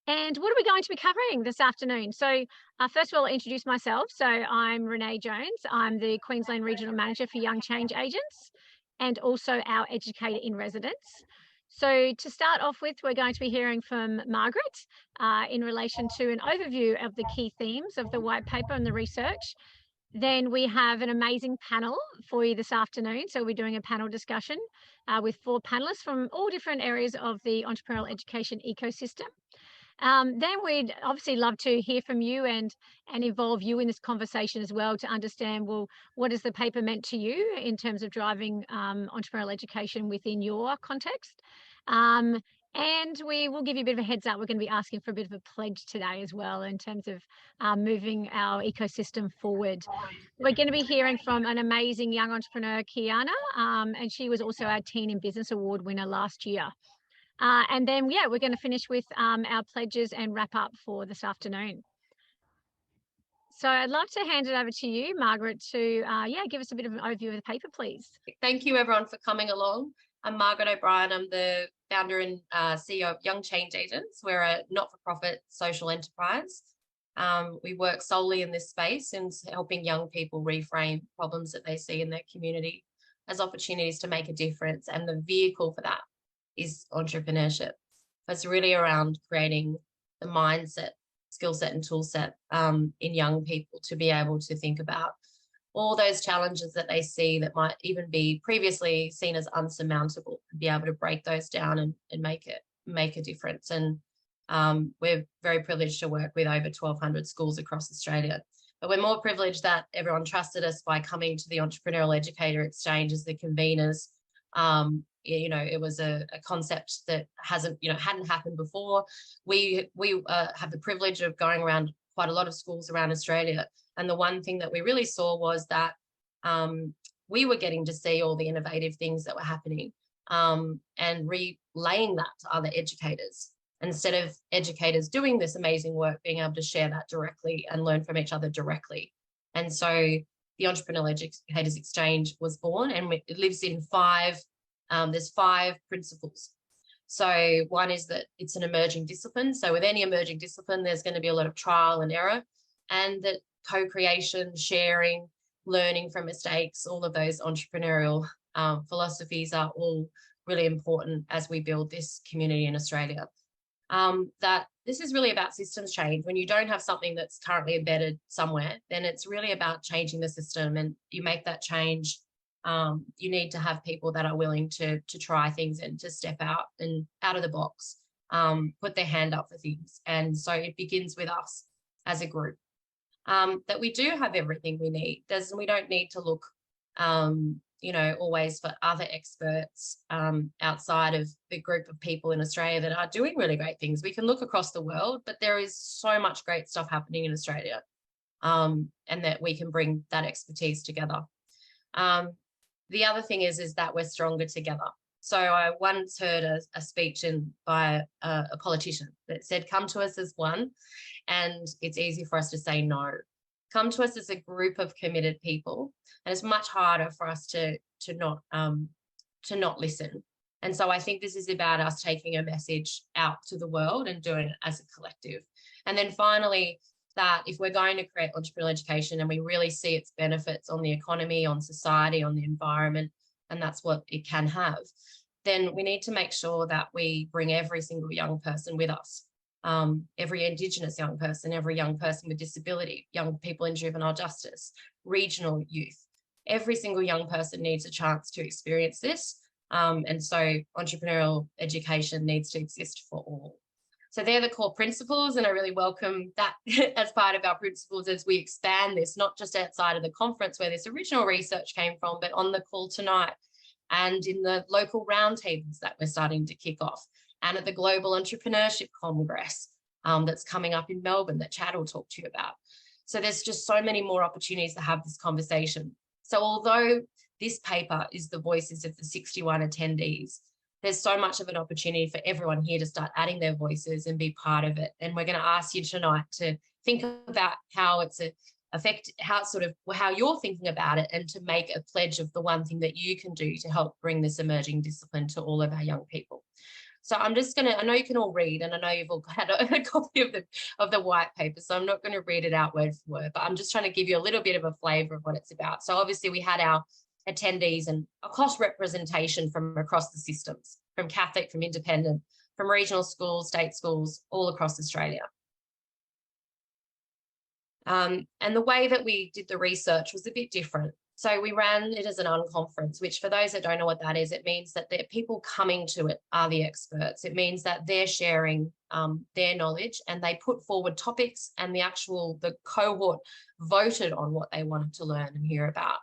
And what are we going to be covering this afternoon? So first of all, I'll introduce myself. So I'm Renae Jones. I'm the Queensland Regional Manager for Young Change Agents and also our Educator in Residence. So to start off with, we're going to be hearing from Margaret in relation to an overview of the key themes of the white paper and the research. Then we have an amazing panel for you this afternoon. So we're doing a panel discussion with 4 panelists from all different areas of the entrepreneurial education ecosystem. Then we'd obviously love to hear from you and involve you in this conversation as well to understand, well, what has the paper meant to you in terms of driving entrepreneurial education within your context? And we will give you a bit of a heads up. We're going to be asking for a bit of a pledge today as well in terms of moving our ecosystem forward. We're going to be hearing from an amazing young entrepreneur, Kiana, and she was also our Teen in Business Award winner last year. And then, we're going to finish with our pledges and wrap up for this afternoon. So I'd love to hand it over to you, Margaret, to, give us a bit of an overview of the paper, please. Thank you, everyone, for coming along. I'm Margaret O'Brien. I'm the founder and CEO of Young Change Agents. We're a not-for-profit social enterprise. We work solely in this space and helping young people reframe problems that they see in their community as opportunities to make a difference. And the vehicle for that is entrepreneurship. It's really around creating the mindset, skill set and tool set in young people to be able to think about all those challenges that they see that might even be previously seen as unsurmountable, and be able to break those down and make a difference. And we're very privileged to work with over 1,200 schools across Australia. But we're more privileged that everyone trusted us by coming to the Entrepreneurial Educator Exchange as the conveners. It was a concept that hadn't happened before. We have the privilege of going around quite a lot of schools around Australia. And the one thing that we really saw was that we were getting to see all the innovative things that were happening and relaying that to other educators. Instead of educators doing this amazing work, being able to share that directly and learn from each other directly. And so the Entrepreneurial Educators Exchange was born, and it lives in there's 5 principles. So one is that it's an emerging discipline. So with any emerging discipline, there's going to be a lot of trial and error, and that co-creation, sharing, learning from mistakes, all of those entrepreneurial philosophies are all really important as we build this community in Australia. That this is really about systems change. When you don't have something that's currently embedded somewhere, then it's really about changing the system, and you make that change. You need to have people that are willing to try things and to step out of the box, put their hand up for things. And so it begins with us as a group, that we do have everything we need. We don't need to look, always for other experts outside of the group of people in Australia that are doing really great things. We can look across the world, but there is so much great stuff happening in Australia, and that we can bring that expertise together. The other thing is that we're stronger together. So I once heard a speech by a politician that said, come to us as one, and it's easy for us to say no. Come to us as a group of committed people, and it's much harder for us to not listen. And so I think this is about us taking a message out to the world and doing it as a collective. And then finally, that if we're going to create entrepreneurial education and we really see its benefits on the economy, on society, on the environment, and that's what it can have, then we need to make sure that we bring every single young person with us. Every Indigenous young person, every young person with disability, young people in juvenile justice, regional youth. Every single young person needs a chance to experience this. And so entrepreneurial education needs to exist for all. So they're the core principles, and I really welcome that as part of our principles as we expand this, not just outside of the conference where this original research came from, but on the call tonight and in the local roundtables that we're starting to kick off, and at the Global Entrepreneurship Congress that's coming up in Melbourne that Chad will talk to you about. So there's just so many more opportunities to have this conversation. So although this paper is the voices of the 61 attendees, there's so much of an opportunity for everyone here to start adding their voices and be part of it. And we're going to ask you tonight to think about how it's how you're thinking about it, and to make a pledge of the one thing that you can do to help bring this emerging discipline to all of our young people. So I'm just going to, I know you can all read, and I know you've all had a copy of the white paper, so I'm not going to read it out word for word, but I'm just trying to give you a little bit of a flavour of what it's about. So obviously we had our attendees and across representation from across the systems, from Catholic, from independent, from regional schools, state schools, all across Australia. And the way that we did the research was a bit different. So we ran it as an unconference, which for those that don't know what that is, it means that the people coming to it are the experts. It means that they're sharing their knowledge, and they put forward topics, and the cohort voted on what they wanted to learn and hear about.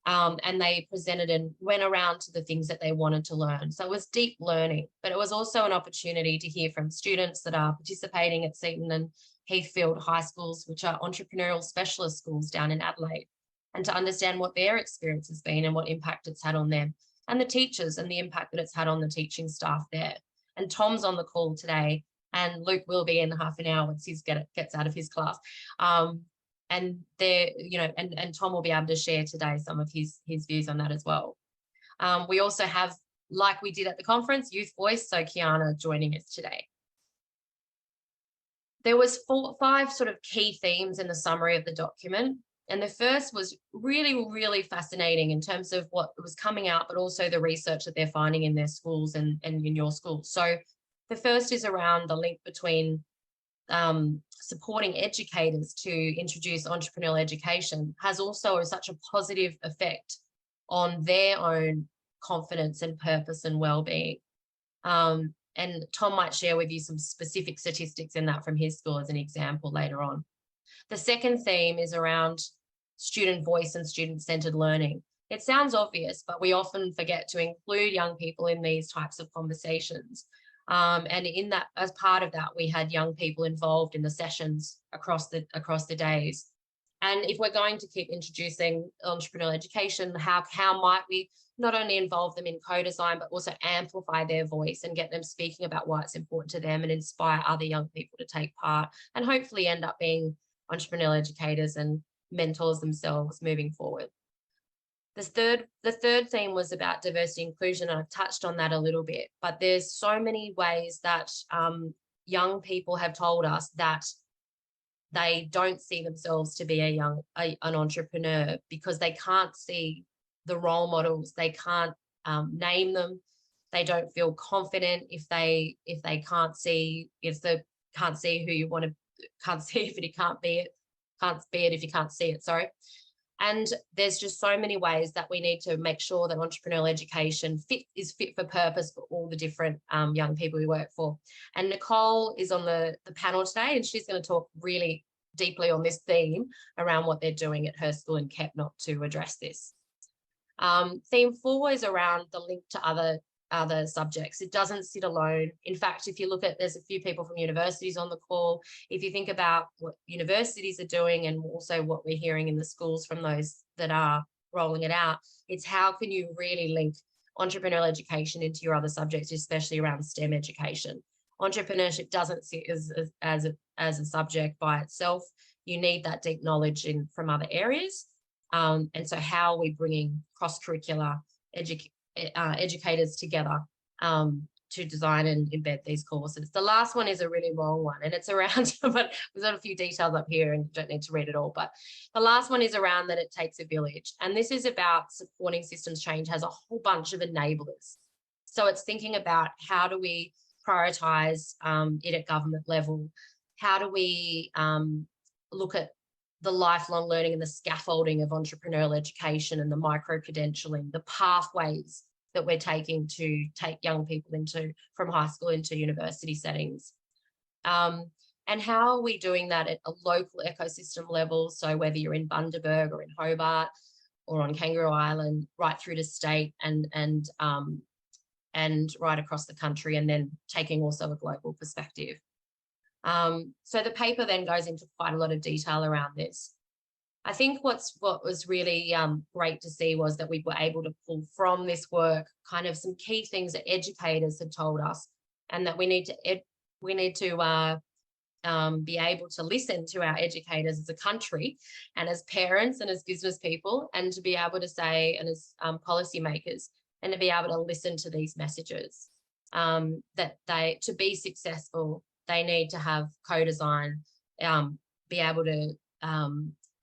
And they presented and went around to the things that they wanted to learn. So it was deep learning, but it was also an opportunity to hear from students that are participating at Seton and Heathfield high schools, which are entrepreneurial specialist schools down in Adelaide, and to understand what their experience has been and what impact it's had on them, and the teachers and the impact that it's had on the teaching staff there. And Tom's on the call today, and Luke will be in half an hour once he gets out of his class. And they're, and Tom will be able to share today some of his views on that as well. We also have, like we did at the conference, Youth Voice, so Kiana joining us today. There was 5 sort of key themes in the summary of the document. And the first was really, really fascinating in terms of what was coming out, but also the research that they're finding in their schools and in your schools. So the first is around the link between supporting educators to introduce entrepreneurial education has also such a positive effect on their own confidence and purpose and well-being. And Tom might share with you some specific statistics in that from his school as an example later on. The second theme is around student voice and student-centered learning. It sounds obvious, but we often forget to include young people in these types of conversations. And in that, as part of that, we had young people involved in the sessions across the days. And if we're going to keep introducing entrepreneurial education, how might we not only involve them in co-design, but also amplify their voice and get them speaking about why it's important to them and inspire other young people to take part and hopefully end up being entrepreneurial educators and mentors themselves moving forward. The third theme was about diversity and inclusion, and I've touched on that a little bit, but there's so many ways that young people have told us that they don't see themselves to be an entrepreneur because they can't see the role models, they can't name them, they don't feel confident if they can't see who you want to, can't see if you can't be it, can't be it if you can't see it, sorry. And there's just so many ways that we need to make sure that entrepreneurial education is fit for purpose for all the different young people we work for. And Nicole is on the panel today, and she's going to talk really deeply on this theme around what they're doing at her school in Kepnop to address this. Theme 4 is around the link to other subjects. It doesn't sit alone. In fact, if you look at, there's a few people from universities on the call. If you think about what universities are doing and also what we're hearing in the schools from those that are rolling it out, it's how can you really link entrepreneurial education into your other subjects, especially around STEM education. Entrepreneurship doesn't sit as a subject by itself. You need that deep knowledge from other areas. And so how are we bringing cross-curricular educators together to design and embed these courses? The last one is a really long one, and it's around, but we've got a few details up here and you don't need to read it all, but the last one is around that it takes a village. And this is about supporting systems change has a whole bunch of enablers. So it's thinking about how do we prioritise it at government level? How do we look at the lifelong learning and the scaffolding of entrepreneurial education and the micro-credentialing, the pathways that we're taking to take young people from high school into university settings. And how are we doing that at a local ecosystem level? So whether you're in Bundaberg or in Hobart or on Kangaroo Island, right through to state and right across the country, and then taking also a global perspective. So the paper then goes into quite a lot of detail around this. I think what was really great to see was that we were able to pull from this work kind of some key things that educators had told us, and that we need to be able to listen to our educators as a country and as parents and as business people, and to be able to say, and as policymakers, and to be able to listen to these messages. that to be successful, they need to have co-design, be able to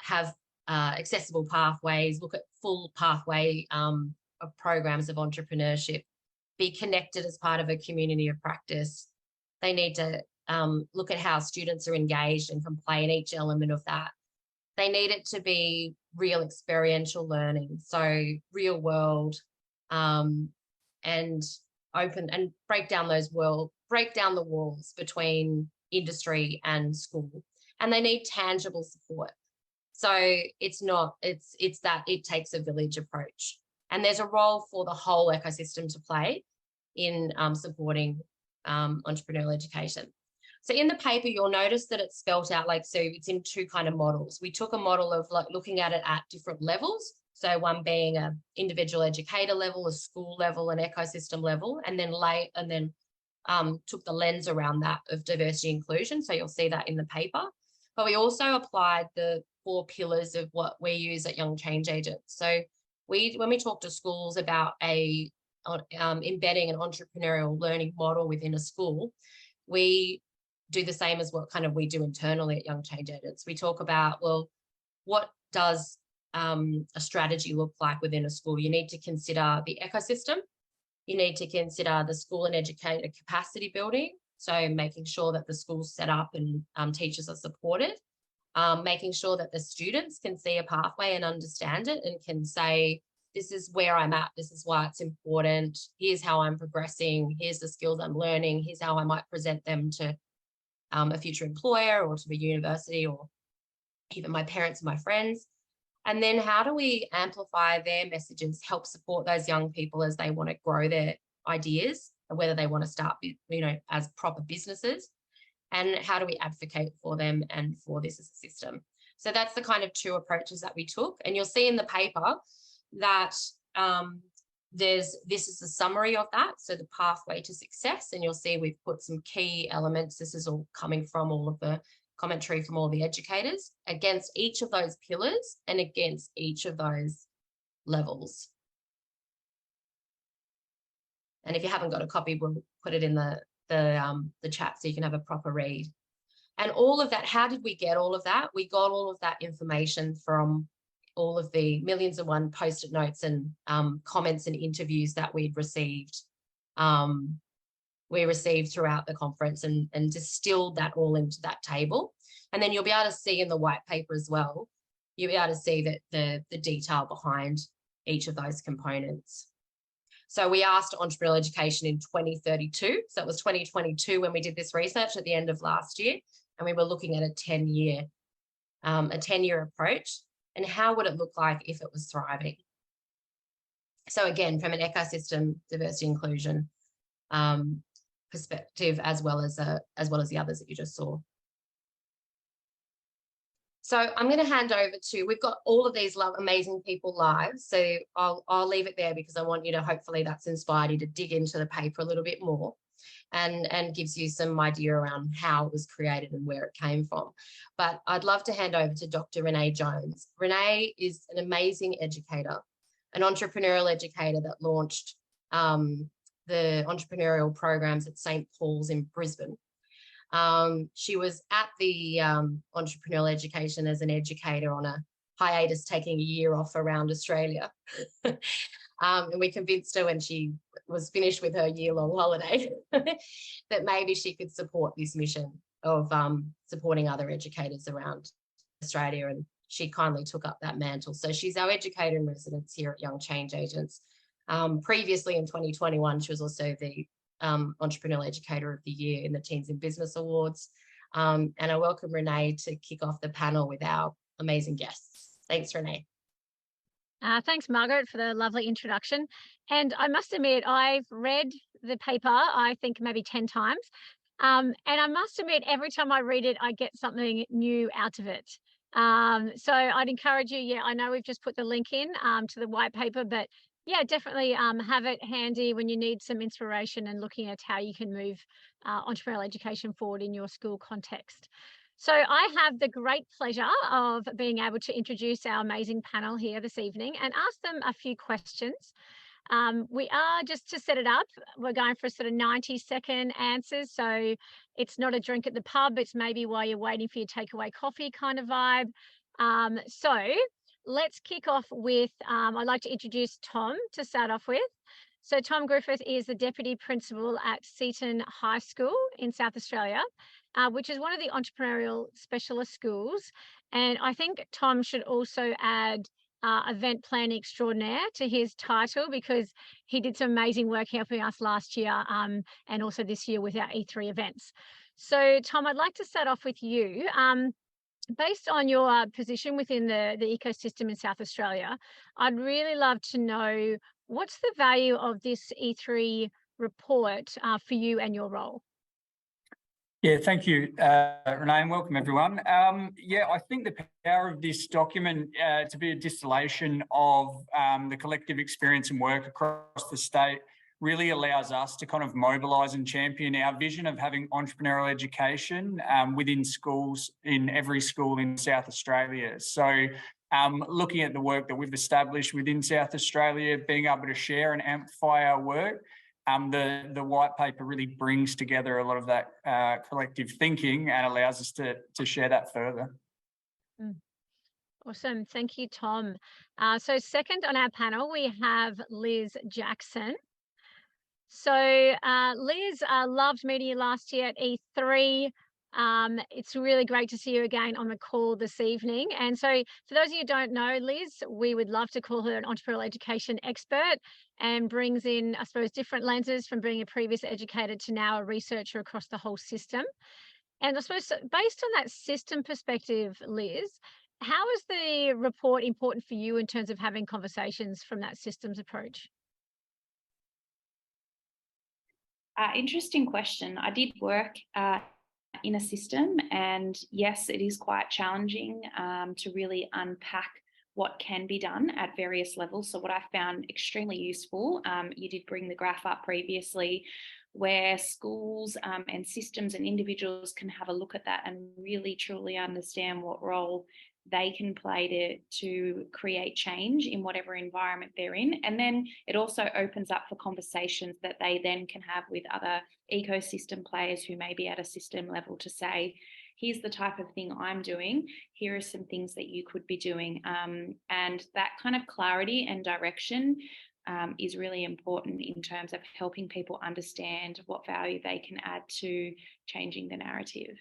have accessible pathways, look at full pathway of programs of entrepreneurship, be connected as part of a community of practice. They need to look at how students are engaged and can play in each element of that. They need it to be real experiential learning, so real world, and open and break down the walls between industry and school. And they need tangible support. So it's that it takes a village approach. And there's a role for the whole ecosystem to play in supporting entrepreneurial education. So in the paper, you'll notice that it's spelt out so it's in two kind of models. We took a model of looking at it at different levels. So one being an individual educator level, a school level, an ecosystem level, and then took the lens around that of diversity inclusion. So you'll see that in the paper. But we also applied the 4 pillars of what we use at Young Change Agents. So when we talk to schools about embedding an entrepreneurial learning model within a school, we do the same as what kind of we do internally at Young Change Agents. We talk about, well, what does a strategy look like within a school? You need to consider the ecosystem. You need to consider the school and educator capacity building. So making sure that the school's set up and teachers are supported. Making sure that the students can see a pathway and understand it and can say, this is where I'm at, this is why it's important, here's how I'm progressing, here's the skills I'm learning, here's how I might present them to a future employer or to the university or even my parents and my friends. And then how do we amplify their messages, help support those young people as they want to grow their ideas, and whether they want to start, as proper businesses, and how do we advocate for them and for this as a system? So that's the kind of 2 approaches that we took. And you'll see in the paper that this is a summary of that, so the pathway to success, and you'll see we've put some key elements. This is all coming from all of the commentary from all the educators against each of those pillars and against each of those levels. And if you haven't got a copy, we'll put it in the chat so you can have a proper read. And all of that, how did we get all of that? We got all of that information from all of the millions and one post-it notes and comments and interviews that we'd received. We received throughout the conference and distilled that all into that table. And then you'll be able to see in the white paper as well, you'll be able to see that the detail behind each of those components. So we asked entrepreneurial education in 2032. So it was 2022 when we did this research at the end of last year. And we were looking at a 10-year approach. And how would it look like if it was thriving? So again, from an ecosystem, diversity, inclusion perspective, as well as the others that you just saw. So I'm going to hand over to, we've got all of these amazing people live. So I'll leave it there because I want you to, hopefully that's inspired you to dig into the paper a little bit more and gives you some idea around how it was created and where it came from. But I'd love to hand over to Dr. Renae Jones. Renae is an amazing educator, an entrepreneurial educator that launched the entrepreneurial programs at St. Paul's in Brisbane. She was at the entrepreneurial education as an educator on a hiatus, taking a year off around Australia. And we convinced her when she was finished with her year-long holiday that maybe she could support this mission of supporting other educators around Australia. And she kindly took up that mantle. So she's our educator in residence here at Young Change Agents. Previously in 2021, she was also the Entrepreneurial Educator of the Year in the Teens in Business Awards. And I welcome Renae to kick off the panel with our amazing guests. Thanks, Renae. Thanks, Margaret, for the lovely introduction. And I must admit, I've read the paper, I think maybe 10 times. And I must admit, every time I read it, I get something new out of it. So I'd encourage you, I know we've just put the link in to the white paper, but definitely have it handy when you need some inspiration and looking at how you can move entrepreneurial education forward in your school context. So I have the great pleasure of being able to introduce our amazing panel here this evening and ask them a few questions. We are, just to set it up, we're going for sort of 90-second answers. So it's not a drink at the pub. It's maybe while you're waiting for your takeaway coffee kind of vibe. So let's kick off with, I'd like to introduce Tom to start off with. So Tom Griffith is the Deputy Principal at Seaton High School in South Australia, which is one of the entrepreneurial specialist schools. And I think Tom should also add event planning extraordinaire to his title, because he did some amazing work helping us last year and also this year with our E3 events. So Tom, I'd like to start off with you. Based on your position within the ecosystem in South Australia, I'd really love to know, what's the value of this E3 report for you and your role? Yeah, thank you, Renae, and welcome everyone. Yeah, I think the power of this document to be a distillation of the collective experience and work across the state really allows us to kind of mobilise and champion our vision of having entrepreneurial education within schools, in every school in South Australia. So looking at the work that we've established within South Australia, being able to share and amplify our work, the white paper really brings together a lot of that collective thinking and allows us to share that further. Awesome. Thank you, Tom. So second on our panel, we have Liz Jackson. So Liz, loved meeting you last year at E3. It's really great to see you again on the call this evening. And so for those of you who don't know Liz, we would love to call her an entrepreneurial education expert, and brings in, I suppose, different lenses from being a previous educator to now a researcher across the whole system. And I suppose, based on that system perspective, Liz, how is the report important for you in terms of having conversations from that systems approach? Interesting question. I did work in a system, and yes, it is quite challenging to really unpack what can be done at various levels. So what I found extremely useful, you did bring the graph up previously, where schools and systems and individuals can have a look at that and really truly understand what role they can play to create change in whatever environment they're in. And then it also opens up for conversations that they then can have with other ecosystem players who may be at a system level, to say, here's the type of thing I'm doing, here are some things that you could be doing. And that kind of clarity and direction is really important in terms of helping people understand what value they can add to changing the narrative.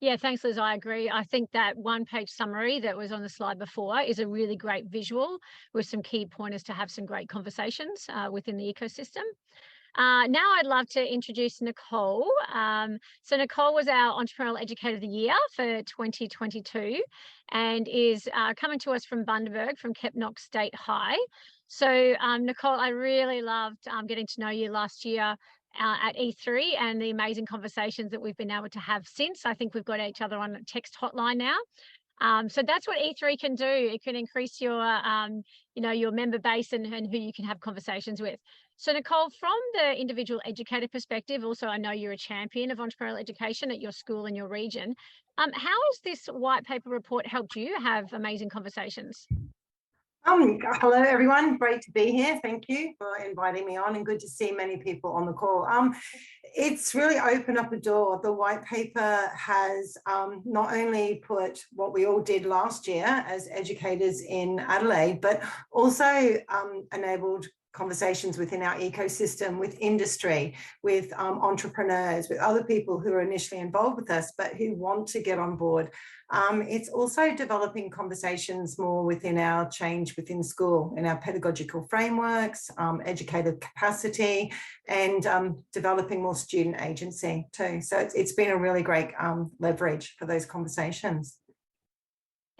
Yeah, thanks, Liz. I agree. I think that one-page summary that was on the slide before is a really great visual with some key pointers to have some great conversations within the ecosystem. Now I'd love to introduce Nicole. So Nicole was our Entrepreneurial Educator of the Year for 2022 and is coming to us from Bundaberg, from Kepnock State High. So Nicole, I really loved getting to know you last year at E3 and the amazing conversations that we've been able to have since. I think we've got each other on a text hotline now. So that's what E3 can do. It can increase your, your member base and who you can have conversations with. So Nicole, from the individual educator perspective, also I know you're a champion of entrepreneurial education at your school and your region. How has this white paper report helped you have amazing conversations? Hello everyone, great to be here. Thank you for inviting me on, and good to see many people on the call. It's really opened up a door. The white paper has not only put what we all did last year as educators in Adelaide, but also enabled conversations within our ecosystem, with industry, with entrepreneurs, with other people who are initially involved with us, but who want to get on board. It's also developing conversations more within our change within school, in our pedagogical frameworks, educator capacity, and developing more student agency too. So it's been a really great leverage for those conversations.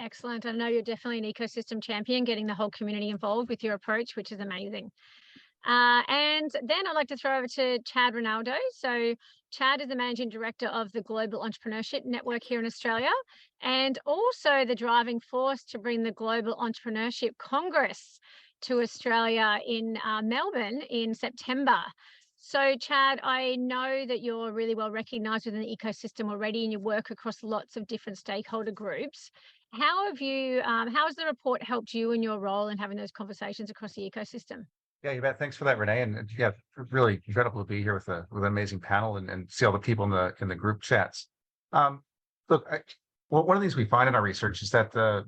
Excellent. I know you're definitely an ecosystem champion, getting the whole community involved with your approach, which is amazing. And then I'd like to throw over to Chad Renando. So Chad is the Managing Director of the Global Entrepreneurship Network here in Australia, and also the driving force to bring the Global Entrepreneurship Congress to Australia in Melbourne in September. So Chad, I know that you're really well recognised within the ecosystem already, and you work across lots of different stakeholder groups. How have you, how has the report helped you in your role in having those conversations across the ecosystem? Yeah, you bet. Thanks for that, Renee. And yeah, really incredible to be here with an amazing panel and see all the people in the group chats. Um, look, well, one of the things we find in our research is that a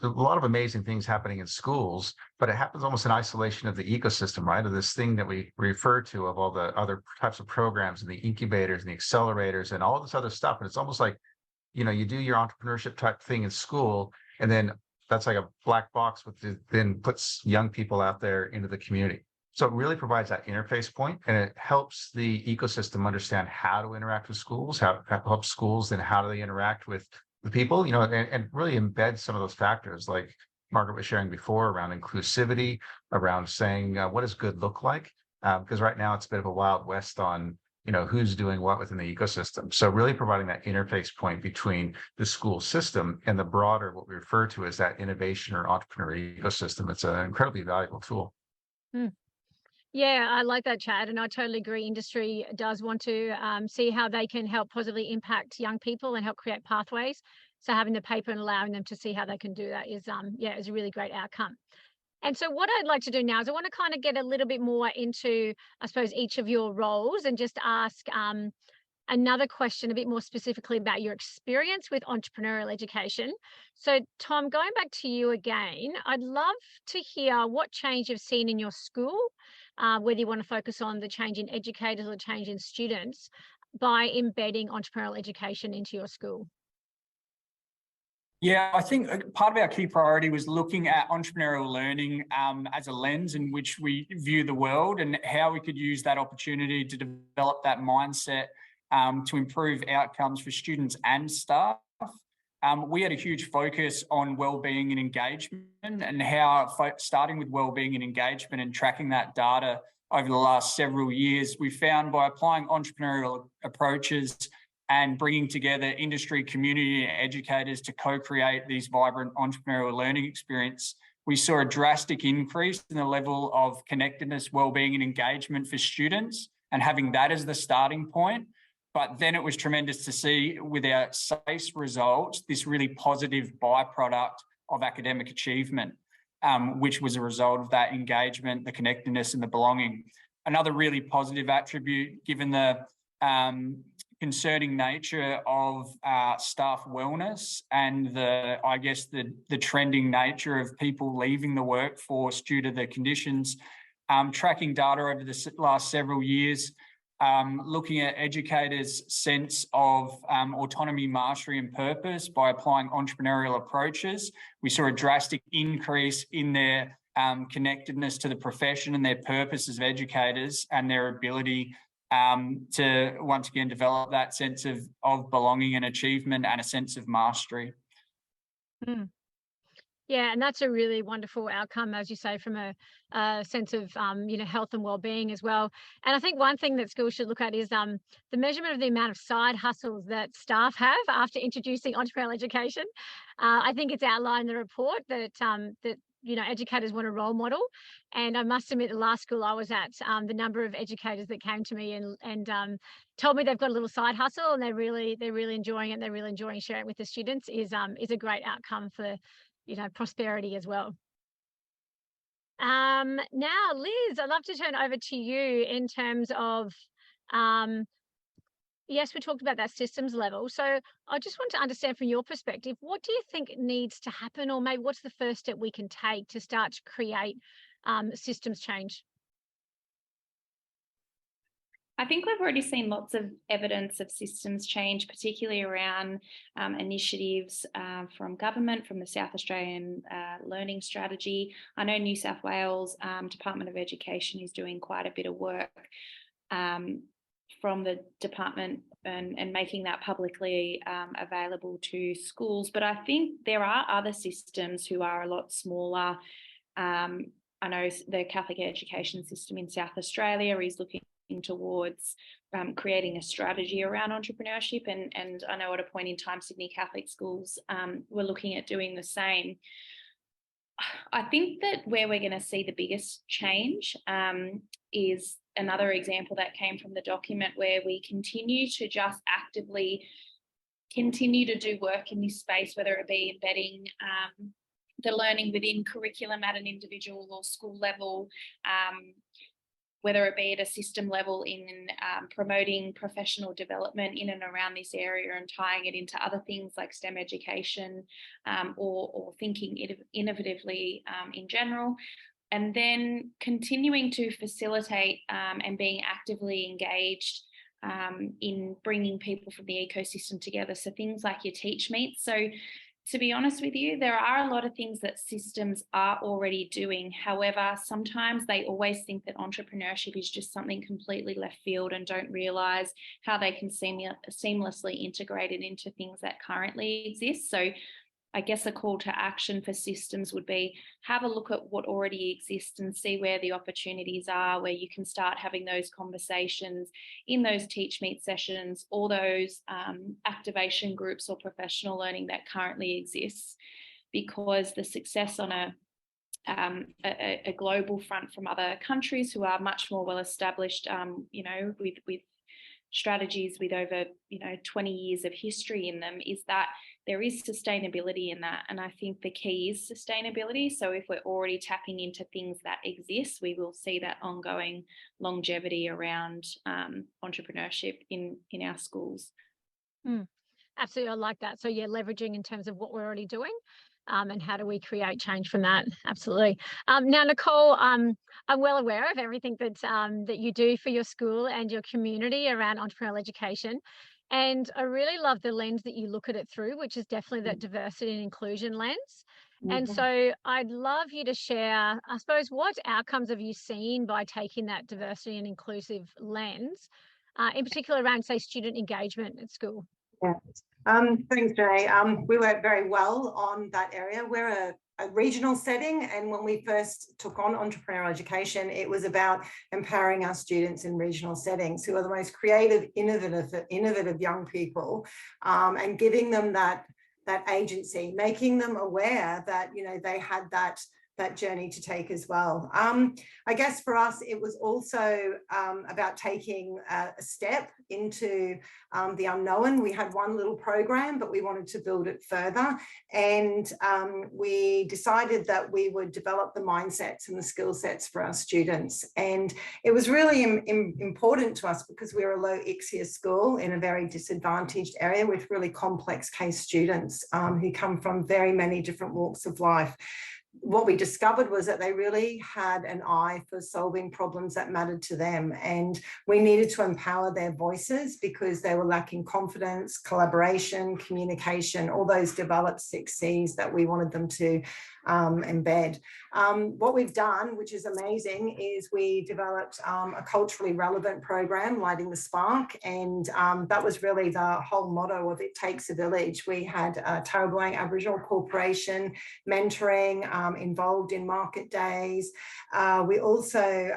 lot of amazing things happening in schools, but it happens almost in isolation of the ecosystem, right? Of this thing that we refer to of all the other types of programs and the incubators and the accelerators and all this other stuff. And it's almost like, you do your entrepreneurship type thing in school, and then that's like a black box then puts young people out there into the community. So it really provides that interface point, and it helps the ecosystem understand how to interact with schools, how helps schools, and how do they interact with the people, and really embed some of those factors like Margaret was sharing before around inclusivity, around saying what does good look like? Because right now it's a bit of a wild west on who's doing what within the ecosystem. So really providing that interface point between the school system and the broader, what we refer to as that innovation or entrepreneur ecosystem. It's an incredibly valuable tool. Yeah, I like that, Chad, and I totally agree. Industry does want to see how they can help positively impact young people and help create pathways. So having the paper and allowing them to see how they can do that is a really great outcome. And so what I'd like to do now is I want to kind of get a little bit more into, I suppose, each of your roles and just ask another question a bit more specifically about your experience with entrepreneurial education. So Tom, going back to you again, I'd love to hear what change you've seen in your school, whether you want to focus on the change in educators or change in students by embedding entrepreneurial education into your school. Yeah, I think part of our key priority was looking at entrepreneurial learning as a lens in which we view the world and how we could use that opportunity to develop that mindset to improve outcomes for students and staff. We had a huge focus on wellbeing and engagement, and how starting with wellbeing and engagement and tracking that data over the last several years, we found by applying entrepreneurial approaches and bringing together industry, community, and educators to co-create these vibrant entrepreneurial learning experience, we saw a drastic increase in the level of connectedness, wellbeing, and engagement for students, and having that as the starting point. But then it was tremendous to see with our SACE results, this really positive byproduct of academic achievement, which was a result of that engagement, the connectedness, and the belonging. Another really positive attribute, given the concerning nature of staff wellness and the trending nature of people leaving the workforce due to the conditions, tracking data over the last several years, looking at educators' sense of autonomy, mastery, and purpose by applying entrepreneurial approaches. We saw a drastic increase in their connectedness to the profession and their purpose as educators, and their ability to once again develop that sense of belonging and achievement and a sense of mastery. Yeah, and that's a really wonderful outcome, as you say, from a sense of health and well-being as well. And I think one thing that schools should look at is the measurement of the amount of side hustles that staff have after introducing entrepreneurial education. I think it's outlined in the report that educators want a role model. And I must admit, the last school I was at, the number of educators that came to me and told me they've got a little side hustle and they're really enjoying it. They're really enjoying sharing it with the students is a great outcome for prosperity as well. Now, Liz, I'd love to turn over to you in terms of, yes, we talked about that systems level. So I just want to understand from your perspective, what do you think needs to happen, or maybe what's the first step we can take to start to create systems change? I think we've already seen lots of evidence of systems change, particularly around initiatives from government, from the South Australian Learning Strategy. I know New South Wales Department of Education is doing quite a bit of work from the department and making that publicly available to schools. But I think there are other systems who are a lot smaller. I know the Catholic education system in South Australia is looking towards creating a strategy around entrepreneurship, and I know at a point in time Sydney Catholic schools were looking at doing the same. I think that where we're going to see the biggest change is another example that came from the document, where we continue to just actively continue to do work in this space, whether it be embedding the learning within curriculum at an individual or school level, whether it be at a system level in promoting professional development in and around this area and tying it into other things like STEM education, or thinking innovatively in general. And then continuing to facilitate and being actively engaged in bringing people from the ecosystem together. So things like your teach meets. So to be honest with you, there are a lot of things that systems are already doing. However, sometimes they always think that entrepreneurship is just something completely left field and don't realise how they can seamlessly integrate it into things that currently exist. So I guess a call to action for systems would be have a look at what already exists and see where the opportunities are, where you can start having those conversations in those teach meet sessions or those activation groups or professional learning that currently exists, because the success on a global front from other countries who are much more well established, with strategies with over 20 years of history in them, is that there is sustainability in that. And I think the key is sustainability. So if we're already tapping into things that exist, we will see that ongoing longevity around entrepreneurship in our schools. Absolutely, I like that. So yeah, leveraging in terms of what we're already doing. And how do we create change from that? Absolutely. Now, Nicole, I'm well aware of everything that you do for your school and your community around entrepreneurial education. And I really love the lens that you look at it through, which is definitely that diversity and inclusion lens. And so I'd love you to share, I suppose, what outcomes have you seen by taking that diversity and inclusive lens, in particular around, say, student engagement at school? Yeah. Thanks, Renae. We work very well on that area. We're a regional setting, and when we first took on entrepreneurial education, it was about empowering our students in regional settings who are the most creative, innovative young people, and giving them that agency, making them aware that they had that journey to take as well. I guess for us, it was also about taking a step into the unknown. We had one little program, but we wanted to build it further. And we decided that we would develop the mindsets and the skill sets for our students. And it was really important to us because we're a low ICSIA school in a very disadvantaged area with really complex case students who come from very many different walks of life. What we discovered was that they really had an eye for solving problems that mattered to them, and we needed to empower their voices because they were lacking confidence, collaboration, communication, all those developed 6 C's that we wanted them to embed. What we've done, which is amazing, is we developed a culturally relevant program, Lighting the Spark, and that was really the whole motto of It Takes a Village. We had Tarrablang Aboriginal Corporation mentoring, involved in market days. We also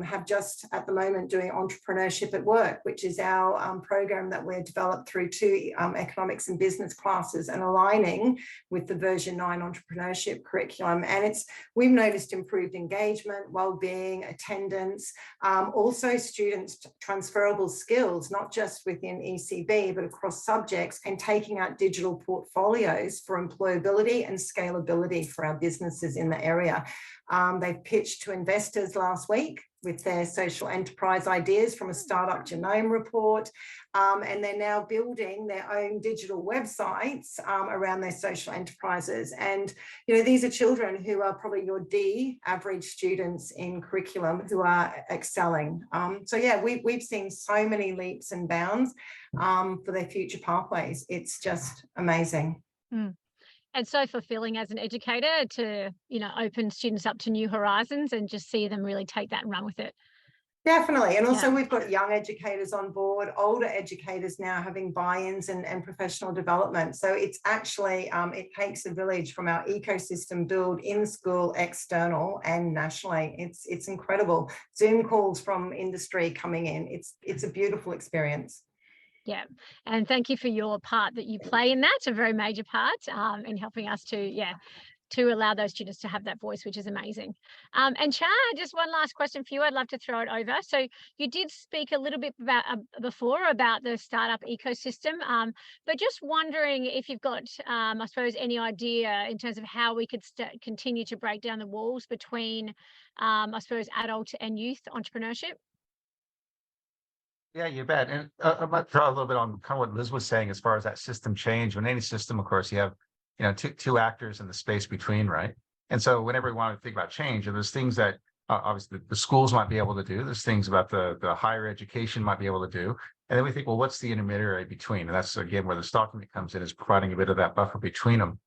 have just at the moment doing Entrepreneurship at Work, which is our program that we're developed through 2 economics and business classes and aligning with the version 9 entrepreneurship curriculum. And we've noticed improved engagement, well-being, attendance, also students' transferable skills, not just within ECB, but across subjects, and taking out digital portfolios for employability and scalability for our businesses in the area. They've pitched to investors last week with their social enterprise ideas from a startup genome report, and they're now building their own digital websites around their social enterprises. And these are children who are probably your D average students in curriculum who are excelling. So yeah, we've seen so many leaps and bounds for their future pathways. It's just amazing. And so fulfilling as an educator to, open students up to new horizons and just see them really take that and run with it. Definitely. And also we've got young educators on board, older educators now having buy-ins and professional development. So it's actually, it takes a village from our ecosystem build in school, external and nationally. It's incredible. Zoom calls from industry coming in. It's a beautiful experience. Yeah, and thank you for your part that you play in that, a very major part in helping us to, to allow those students to have that voice, which is amazing. And Chad, just one last question for you. I'd love to throw it over. So you did speak a little bit about before about the startup ecosystem, but just wondering if you've got, I suppose, any idea in terms of how we could continue to break down the walls between, I suppose, adult and youth entrepreneurship. Yeah, you bet. And I might draw a little bit on kind of what Liz was saying as far as that system change. In any system, of course, you have, two actors in the space between, right? And so whenever we want to think about change, and there's things that obviously the schools might be able to do, there's things about the higher education might be able to do. And then we think, well, what's the intermediary between? And that's, again, where this document comes in, is providing a bit of that buffer between them.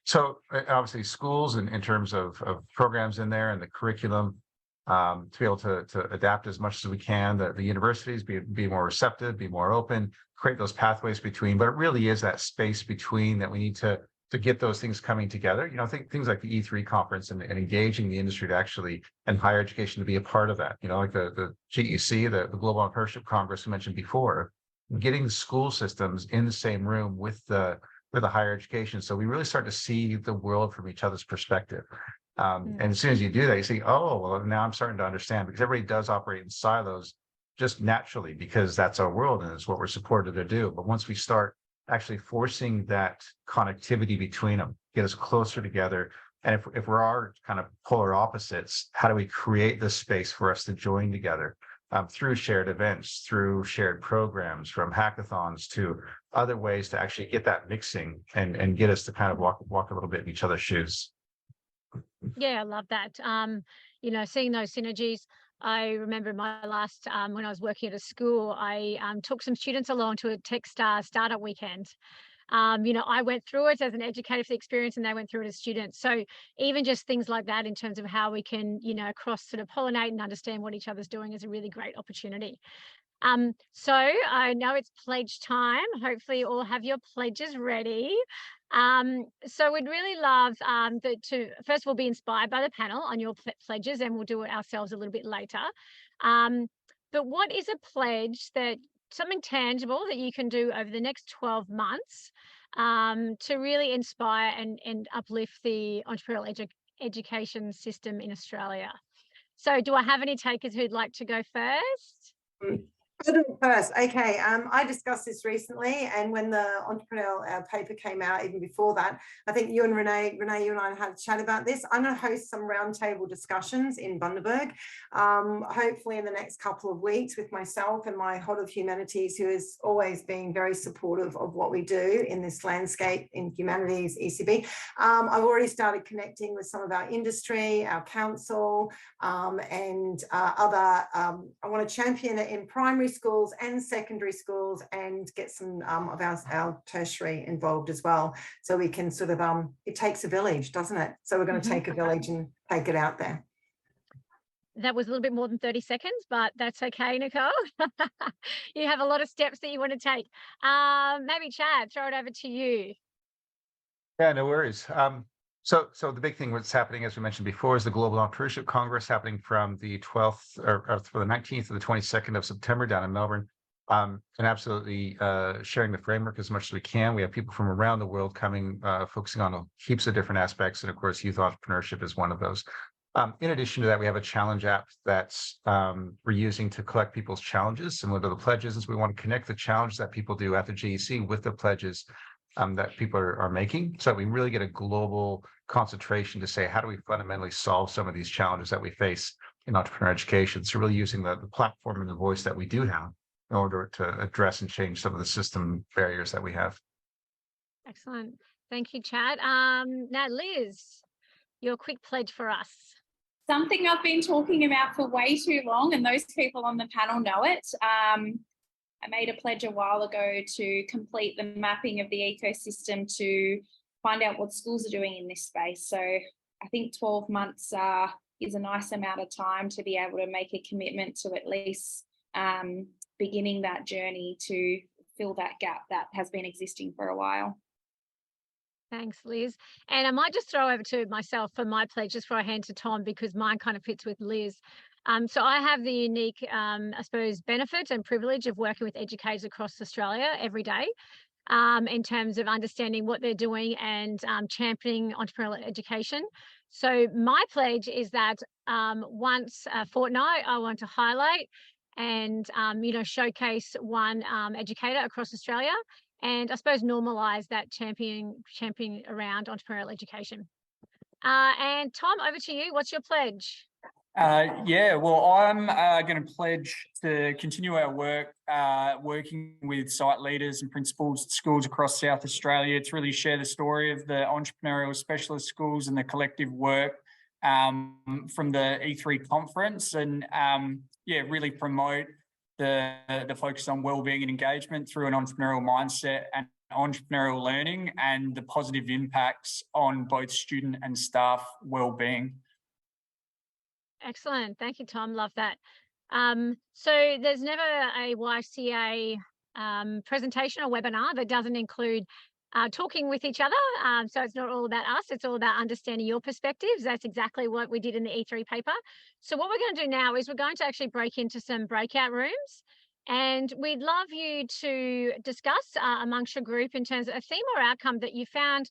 So obviously schools in terms of programs in there and the curriculum, to be able to adapt as much as we can, the universities be more receptive, be more open, create those pathways between, but it really is that space between that we need to get those things coming together. Think things like the E3 conference and engaging the industry to actually, and higher education to be a part of that, like the GEC, the Global Entrepreneurship Congress we mentioned before, getting the school systems in the same room with the higher education. So we really start to see the world from each other's perspective. And as soon as you do that, you see, oh, well, now I'm starting to understand, because everybody does operate in silos just naturally, because that's our world and it's what we're supported to do. But once we start actually forcing that connectivity between them, get us closer together. And if we are kind of polar opposites, how do we create this space for us to join together through shared events, through shared programs, from hackathons to other ways to actually get that mixing and get us to kind of walk a little bit in each other's shoes. Yeah, I love that. Seeing those synergies. I remember my last, when I was working at a school, I took some students along to a Techstar startup weekend. I went through it as an educator for the experience, and they went through it as students. So even just things like that in terms of how we can, cross sort of pollinate and understand what each other's doing is a really great opportunity. So I know it's pledge time. Hopefully you all have your pledges ready. So we'd really love to first of all be inspired by the panel on your pledges, and we'll do it ourselves a little bit later. But what is a pledge, that something tangible that you can do over the next 12 months to really inspire and uplift the entrepreneurial education system in Australia? So do I have any takers who'd like to go first? I'll do it first. Okay. I discussed this recently, and when the entrepreneurial paper came out, even before that, I think you and Renae, you and I had a chat about this. I'm going to host some roundtable discussions in Bundaberg, hopefully in the next couple of weeks, with myself and my Hod of Humanities, who has always been very supportive of what we do in this landscape in humanities ECB. I've already started connecting with some of our industry, our council, and other. I want to champion it in primary schools and secondary schools, and get some of our tertiary involved as well, so we can sort of it takes a village, doesn't it? So we're going to take a village and take it out there. That was a little bit more than 30 seconds, but that's okay, Nicole. You have a lot of steps that you want to take. Maybe Chad, throw it over to you. Yeah, no worries. So the big thing that's happening, as we mentioned before, is the Global Entrepreneurship Congress, happening from the 12th or for the 19th to the 22nd of September down in Melbourne. And absolutely sharing the framework as much as we can. We have people from around the world coming, focusing on heaps of different aspects. And of course, youth entrepreneurship is one of those. In addition to that, we have a challenge app that's we're using to collect people's challenges, similar to the pledges. As we want to connect the challenge that people do at the GEC with the pledges that people are making, so that we really get a global concentration to say, how do we fundamentally solve some of these challenges that we face in entrepreneur education? So really using the platform and the voice that we do have in order to address and change some of the system barriers that we have. Excellent. Thank you, Chad. Now, Liz, your quick pledge for us. Something I've been talking about for way too long, and those people on the panel know it. I made a pledge a while ago to complete the mapping of the ecosystem to find out what schools are doing in this space. So I think 12 months is a nice amount of time to be able to make a commitment to at least beginning that journey to fill that gap that has been existing for a while. Thanks, Liz. And I might just throw over to myself for my pledge, just before I hand to Tom, because mine kind of fits with Liz. So I have the unique, I suppose, benefit and privilege of working with educators across Australia every day. in terms of understanding what they're doing and championing entrepreneurial education. So my pledge is that once a fortnight, I want to highlight and showcase one educator across Australia, and I suppose normalise that championing around entrepreneurial education. And Tom, over to you. What's your pledge? Well, I'm going to pledge to continue our work, working with site leaders and principals at schools across South Australia to really share the story of the entrepreneurial specialist schools and the collective work from the E3 conference, and really promote the focus on wellbeing and engagement through an entrepreneurial mindset and entrepreneurial learning, and the positive impacts on both student and staff wellbeing. Excellent. Thank you, Tom. Love that. So there's never a YCA presentation or webinar that doesn't include talking with each other. So it's not all about us. It's all about understanding your perspectives. That's exactly what we did in the E3 paper. So what we're going to do now is we're going to actually break into some breakout rooms. And we'd love you to discuss amongst your group in terms of a theme or outcome that you found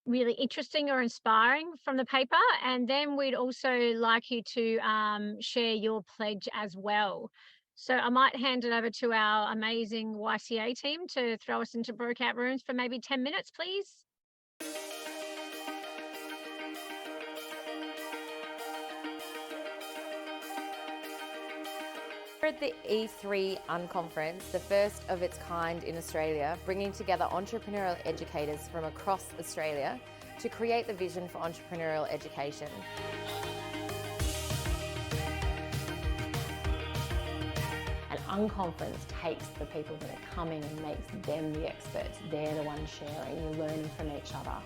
really interesting or inspiring from the paper. And then we'd also like you to share your pledge as well. So I might hand it over to our amazing YCA team to throw us into breakout rooms for maybe 10 minutes, please. We're at the E3 Unconference, the first of its kind in Australia, bringing together entrepreneurial educators from across Australia to create the vision for entrepreneurial education. An unconference takes the people that are coming and makes them the experts. They're the ones sharing, you're learning from each other.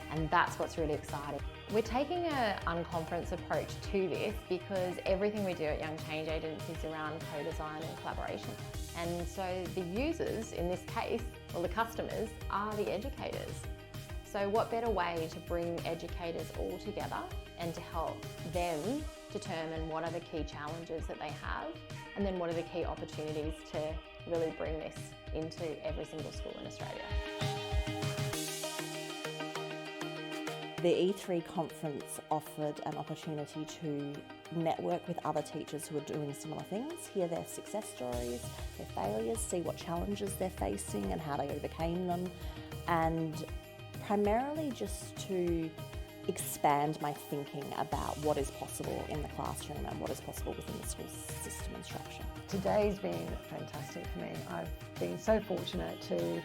And that's what's really exciting. We're taking an unconference approach to this because everything we do at Young Change Agents is around co-design and collaboration. And so the users, in this case, or the customers, are the educators. So what better way to bring educators all together and to help them determine what are the key challenges that they have, and then what are the key opportunities to really bring this into every single school in Australia. The E3 conference offered an opportunity to network with other teachers who are doing similar things, hear their success stories, their failures, see what challenges they're facing and how they overcame them, and primarily just to expand my thinking about what is possible in the classroom and what is possible within the school system and structure. Today's been fantastic for me. I've been so fortunate to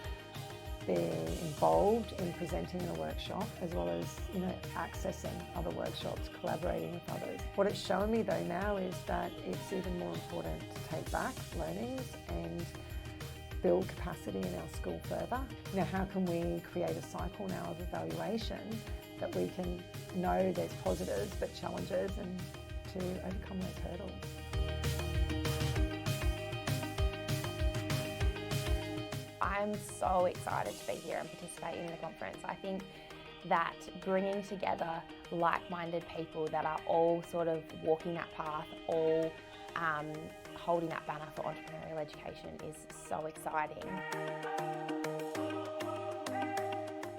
be involved in presenting in a workshop, as well as accessing other workshops, collaborating with others. What it's shown me though now is that it's even more important to take back learnings and build capacity in our school further. How can we create a cycle now of evaluation that we can know there's positives but challenges, and to overcome those hurdles. I'm so excited to be here and participate in the conference. I think that bringing together like-minded people that are all sort of walking that path, all holding that banner for entrepreneurial education is so exciting.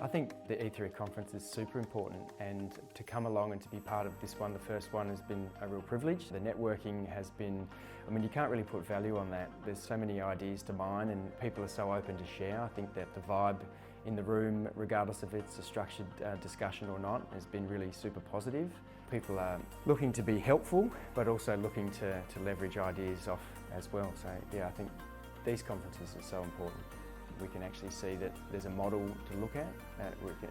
I think the E3 conference is super important, and to come along and to be part of this one, the first one, has been a real privilege. The networking has been, you can't really put value on that. There's so many ideas to mine and people are so open to share. I think that the vibe in the room, regardless if it's a structured discussion or not, has been really super positive. People are looking to be helpful, but also looking to leverage ideas off as well. So yeah, I think these conferences are so important. We can actually see that there's a model to look at,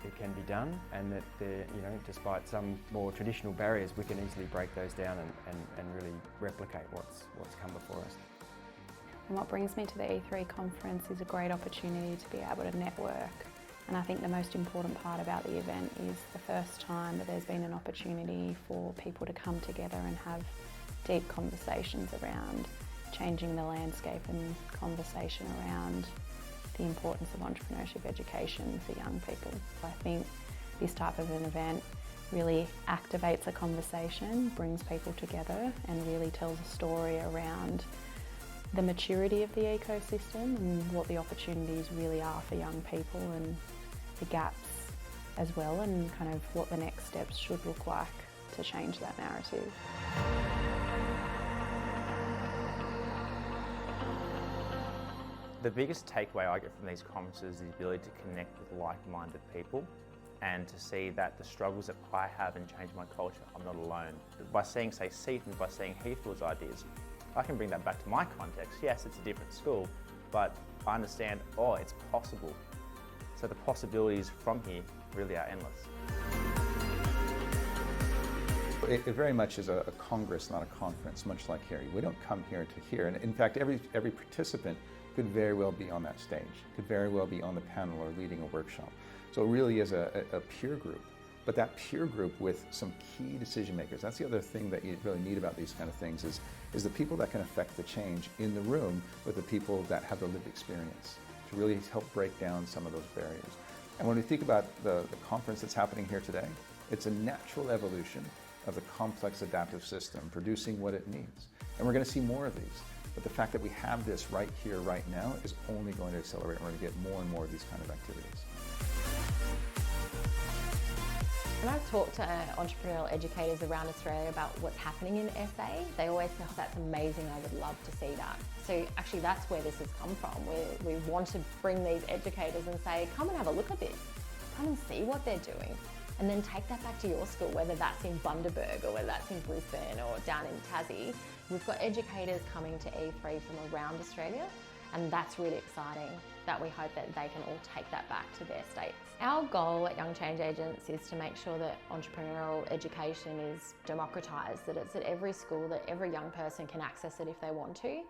it can be done, and that there, despite some more traditional barriers, we can easily break those down and really replicate what's come before us. And what brings me to the E3 conference is a great opportunity to be able to network. And I think the most important part about the event is the first time that there's been an opportunity for people to come together and have deep conversations around changing the landscape and conversation around the importance of entrepreneurship education for young people. I think this type of an event really activates a conversation, brings people together, and really tells a story around the maturity of the ecosystem and what the opportunities really are for young people, and the gaps as well, and kind of what the next steps should look like to change that narrative. The biggest takeaway I get from these conferences is the ability to connect with like-minded people and to see that the struggles that I have in changing my culture, I'm not alone. By seeing, say, Seaton, by seeing Heathfield's ideas, I can bring that back to my context. Yes, it's a different school, but I understand, oh, it's possible. So the possibilities from here really are endless. It very much is a congress, not a conference, much like here. We don't come here to hear. And in fact, every participant could very well be on that stage, could very well be on the panel or leading a workshop. So it really is a peer group, but that peer group with some key decision makers. That's the other thing that you really need about these kind of things is the people that can affect the change in the room with the people that have the lived experience to really help break down some of those barriers. And when we think about the conference that's happening here today, it's a natural evolution of the complex adaptive system producing what it needs. And we're going to see more of these. But the fact that we have this right here, right now, is only going to accelerate. We're going to get more and more of these kind of activities. When I've talked to entrepreneurial educators around Australia about what's happening in SA, they always say, oh, that's amazing, I would love to see that. So actually that's where this has come from. We want to bring these educators and say, come and have a look at this. Come and see what they're doing. And then take that back to your school, whether that's in Bundaberg or whether that's in Brisbane or down in Tassie. We've got educators coming to E3 from around Australia, and that's really exciting that we hope that they can all take that back to their states. Our goal at Young Change Agents is to make sure that entrepreneurial education is democratised, that it's at every school, that every young person can access it if they want to.